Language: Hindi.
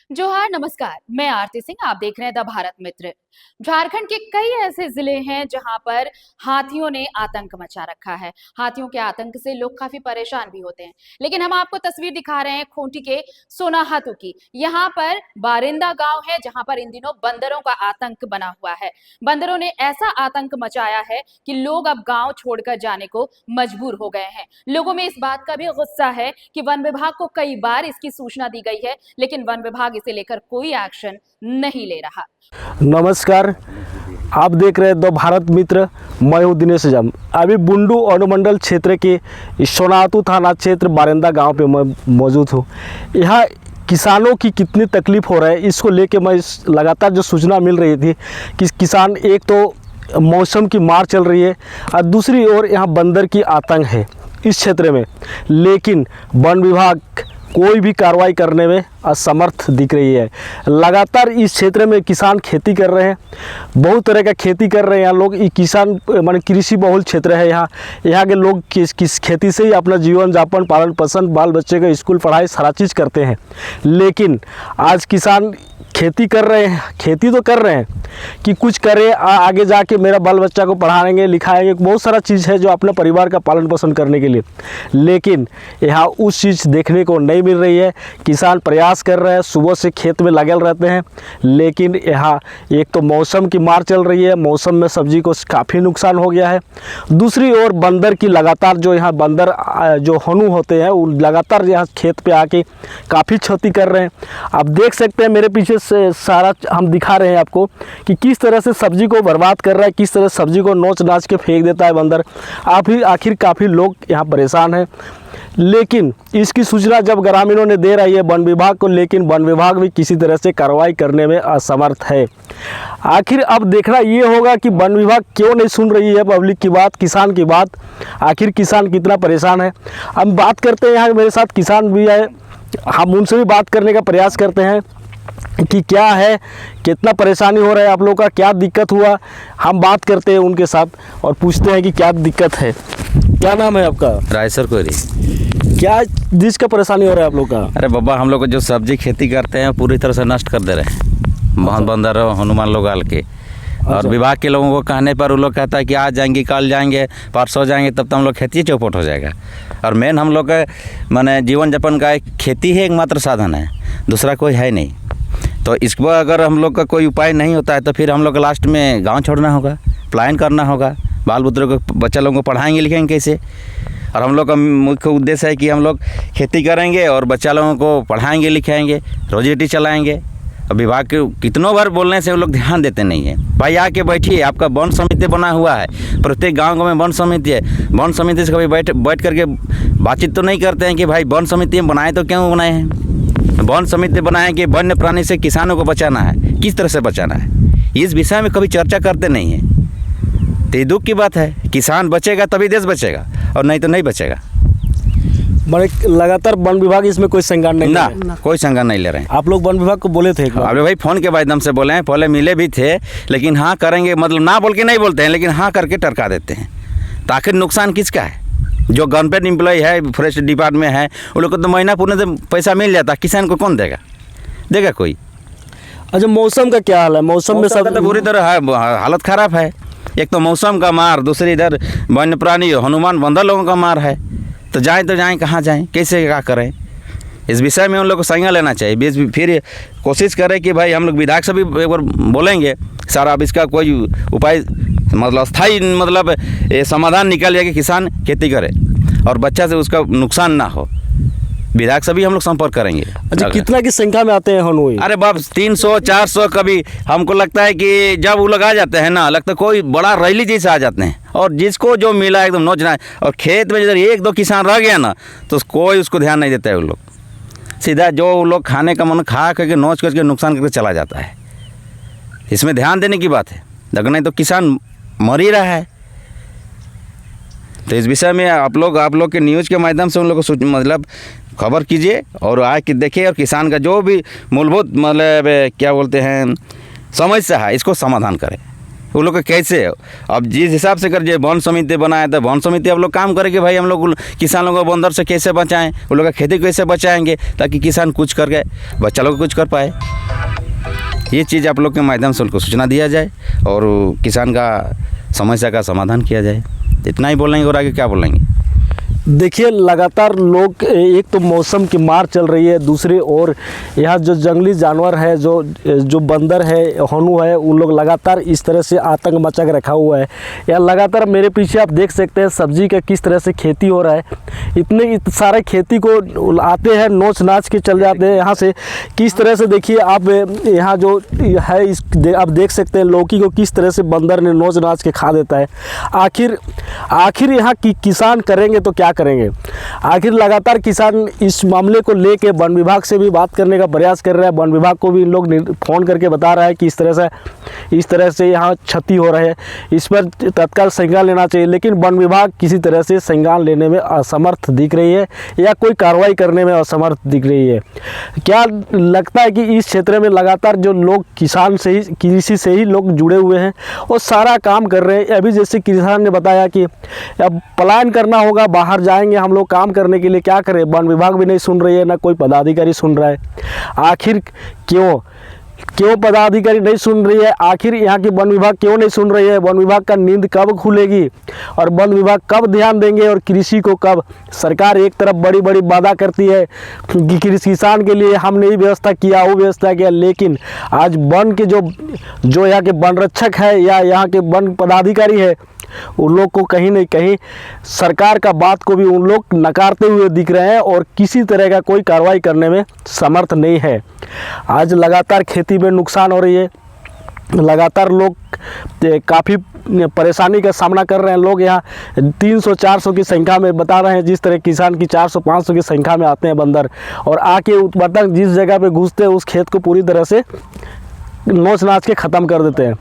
जोहार नमस्कार। मैं आरती सिंह, आप देख रहे हैं द भारत मित्र। झारखंड के कई ऐसे जिले हैं जहां पर हाथियों ने आतंक मचा रखा है। हाथियों के आतंक से लोग काफी परेशान भी होते हैं, लेकिन हम आपको तस्वीर दिखा रहे हैं खूंटी के सोनाहातू की। यहाँ पर बारिंदा गांव है जहां पर इन दिनों बंदरों का आतंक बना हुआ है। बंदरों ने ऐसा आतंक मचाया है कि लोग अब गांव छोड़कर जाने को मजबूर हो गए हैं। लोगों में इस बात का भी गुस्सा है कि वन विभाग को कई बार इसकी सूचना दी गई है, लेकिन वन विभाग इसे लेकर कोई एक्शन नहीं ले रहा। नमस्कार, आप देख रहे हैं द भारत मित्र। मैं हूं दिनेश जम। अभी बुंडू अनुमंडल क्षेत्र के सोनाहातू थाना क्षेत्र बारिंदा गांव पे मैं मौजूद हूं। यहाँ किसानों की कितनी तकलीफ हो रहा है, इसको लेके मैं लगातार जो सूचना मिल रही थी कि किसान, एक तो मौसम की मार चल रही है और दूसरी ओर यहाँ बंदर की आतंक है इस क्षेत्र में, लेकिन वन विभाग कोई भी कार्रवाई करने में असमर्थ दिख रही है। लगातार इस क्षेत्र में किसान खेती कर रहे हैं, बहुत तरह का खेती कर रहे हैं यहाँ लोग। ये किसान माने कृषि बहुल क्षेत्र है। यहाँ के लोग किस खेती से ही अपना जीवन यापन, पालन पोषण, बाल बच्चे का स्कूल पढ़ाई सारा चीज़ करते हैं। लेकिन आज किसान खेती कर रहे हैं, खेती तो कर रहे हैं कि कुछ करें आगे जाके मेरा बाल बच्चा को पढ़ाएंगे लिखाएंगे, बहुत सारा चीज़ है जो अपने परिवार का पालन पोषण करने के लिए, लेकिन यहाँ उस चीज़ देखने को नहीं मिल रही है। किसान प्रयास कर रहे हैं, सुबह से खेत में लगल रहते हैं, लेकिन यहाँ एक तो मौसम की मार चल रही है, मौसम में सब्जी को काफ़ी नुकसान हो गया है। दूसरी ओर बंदर की लगातार, जो यहाँ बंदर जो हनु होते हैं वो लगातार यहाँ खेत पे आके काफ़ी क्षति कर रहे हैं। आप देख सकते हैं मेरे पीछे से सारा हम दिखा रहे हैं आपको कि किस तरह से सब्जी को बर्बाद कर रहा है, किस तरह सब्जी को नोच नाच के फेंक देता है बंदर। आखिर काफ़ी लोग यहाँ परेशान हैं, लेकिन इसकी सूचना जब ग्रामीणों ने दे रही है वन विभाग को, लेकिन वन विभाग भी किसी तरह से कार्रवाई करने में असमर्थ है। आखिर अब देखना ये होगा कि वन विभाग क्यों नहीं सुन रही है पब्लिक की बात, किसान की बात। आखिर किसान कितना परेशान है, हम बात करते हैं। यहाँ मेरे साथ किसान भी है, हम उनसे भी बात करने का प्रयास करते हैं कि क्या है, कितना परेशानी हो रहा है आप लोगों का, क्या दिक्कत हुआ। हम बात करते हैं उनके साथ और पूछते हैं कि क्या दिक्कत है। क्या नाम है आपका? रायसर कोरी। क्या जिसका परेशानी हो रहा है आप लोग का? अरे बाबा, हम लोग जो सब्जी खेती करते हैं पूरी तरह से नष्ट कर दे रहे हैं। बहुत बंदर हनुमान लोग आल के, और विभाग के लोगों को कहने पर वो लोग कहता है कि आज जाएंगे, कल जाएंगे, परसों जाएंगे, तब तो हम लोग खेती चौपट हो जाएगा। और मेन हम लोग का माने जीवन यापन का खेती ही एकमात्र साधन है, दूसरा कोई है नहीं। तो इस पर अगर हम लोग का कोई उपाय नहीं होता है तो फिर हम लोग को लास्ट में गांव छोड़ना होगा, पलायन करना होगा। बाल बुतरों को, बच्चा लोगों को पढ़ाएंगे लिखेंगे कैसे? और हम लोग का मुख्य उद्देश्य है कि हम लोग खेती करेंगे और बच्चा लोगों को पढ़ाएंगे लिखाएंगे, रोजी रोटी चलाएंगे। और विभाग के कितनों बार बोलने से वो लोग ध्यान देते नहीं है। भाई आके बैठिए, आपका वन समिति बना हुआ है, प्रत्येक गांव में वन समिति है। वन समिति से कभी बैठ करके बातचीत तो नहीं करते हैं कि भाई वन समिति बनाए तो क्यों बनाए हैं? वन समिति बनाए कि वन्य प्राणी से किसानों को बचाना है, किस तरह से बचाना है, इस विषय में कभी चर्चा करते नहीं है। तो ये दुख की बात है। किसान बचेगा तभी देश बचेगा, और नहीं तो नहीं बचेगा। लगातार वन विभाग इसमें कोई संज्ञान नहीं ना, कोई संज्ञान नहीं ले रहे हैं। आप लोग वन विभाग को बोले थे? अरे भाई फ़ोन के माध्यम से बोले हैं, पहले मिले भी थे, लेकिन हाँ करेंगे मतलब ना बोल के नहीं बोलते हैं, लेकिन हाँ करके टरका देते हैं। तो आखिर नुकसान किसका है? जो गवर्नमेंट एम्प्लॉय है, फॉरेस्ट डिपार्टमेंट में है, वो लोग को तो महीना पूरे से पैसा मिल जाता है, किसान को कौन देगा? देगा कोई? अच्छा, मौसम का क्या हाल है? मौसम में सब तो पूरी तरह हालत ख़राब है। एक तो मौसम का मार, दूसरी इधर वन्य प्राणी हनुमान बंदर लोगों का मार है। तो जाएँ कहाँ जाएँ, कैसे क्या करें? इस विषय में उन लोग को संज्ञान लेना चाहिए। फिर कोशिश करें कि भाई हम लोग विधायक से भी एक बार बोलेंगे सारा, अब इसका कोई उपाय मतलब स्थायी मतलब समाधान निकल जाए कि किसान खेती करे और बच्चा से उसका नुकसान ना हो। विधायक से भी हम लोग संपर्क करेंगे। अच्छा, कितना की संख्या में आते हैं हनुई? अरे बाप, 300 400 कभी हमको लगता है कि जब वो लोग आ जाते हैं ना, लगता है कोई बड़ा रैली जैसे आ जाते हैं, और जिसको जो मिला एकदम नोचना है। और खेत में जब 1-2 किसान रह गया ना तो कोई उसको ध्यान नहीं देता है। वो लोग सीधा जो वो लोग खाने का मन खा करके नोच करके नुकसान करके चला जाता है। इसमें ध्यान देने की बात है, अगर नहीं तो किसान मर ही रहा है। तो इस विषय में आप लोग के न्यूज़ के माध्यम से उन लोगों को मतलब खबर कीजिए और आके देखिए, और किसान का जो भी मूलभूत मतलब क्या बोलते हैं समस्या है, इसको समाधान करें। वो लोग का कैसे है? अब जिस हिसाब से कर वन समिति बनाया था, वन समिति अब लोग काम करेंगे भाई, हम लोग किसान लोगों को बंदर से कैसे बचाएं, वो लोग का खेती कैसे बचाएंगे ताकि किसान कुछ करके बच्चा लोग कुछ कर पाए। ये चीज़ आप लोग के माध्यम से उनको सूचना दिया जाए और किसान का समस्या का समाधान किया जाए। इतना ही बोलेंगे और आगे क्या बोलेंगे? देखिए, लगातार लोग, एक तो मौसम की मार चल रही है, दूसरी ओर यहाँ जो जंगली जानवर है, जो बंदर है, हनु है, उन लोग लगातार इस तरह से आतंक मचा के रखा हुआ है। यहाँ लगातार मेरे पीछे आप देख सकते हैं सब्जी का किस तरह से खेती हो रहा है। इतने सारे खेती को आते हैं, नोच नाच के चल जाते हैं यहाँ से। किस तरह से देखिए आप, यहाँ जो है आप देख सकते हैं लौकी को किस तरह से बंदर ने नोच नाच के खा देता है। आखिर यहाँ की किसान करेंगे तो क्या करेंगे? आखिर लगातार किसान इस मामले को लेके वन विभाग से भी बात करने का प्रयास कर रहे हैं। वन विभाग को भी इन लोग फ़ोन करके बता रहा है कि इस तरह से यहाँ क्षति हो रहा है, इस पर तत्काल संज्ञान लेना चाहिए। लेकिन वन विभाग किसी तरह से संज्ञान लेने में असमर्थ दिख रही है या कोई कार्रवाई करने में असमर्थ दिख रही है। क्या लगता है कि इस क्षेत्र में लगातार जो लोग कृषि से ही लोग जुड़े हुए हैं, वो सारा काम कर रहे हैं। अभी जैसे किसान ने बताया कि अब पलायन करना होगा, बाहर जाएंगे हम लोग काम करने के लिए, क्या करें? वन विभाग भी नहीं सुन रही है, ना कोई पदाधिकारी सुन रहा है। आखिर क्यों पदाधिकारी नहीं सुन रही है? आखिर यहाँ की वन विभाग क्यों नहीं सुन रही है? वन विभाग का नींद कब खुलेगी और वन विभाग कब ध्यान देंगे? और कृषि को कब? सरकार एक तरफ बड़ी बड़ी वादा करती है कि किसान के लिए हमने ये व्यवस्था किया, वो व्यवस्था किया, लेकिन आज वन के जो यहाँ के वन रक्षक है या यहाँ के वन पदाधिकारी है, उन लोग को कहीं नहीं कहीं सरकार का बात को भी उन लोग नकारते हुए दिख रहे हैं और किसी तरह का कोई कार्रवाई करने में समर्थ नहीं है। आज लगातार खेती में नुकसान हो रही है, लगातार लोग काफ़ी परेशानी का सामना कर रहे हैं। लोग यहाँ 300-400 की संख्या में बता रहे हैं, जिस तरह किसान की 400-500 की संख्या में आते हैं बंदर, और आके उत्पादक जिस जगह पे घुसते हैं उस खेत को पूरी तरह से नोच नाच के ख़त्म कर देते हैं।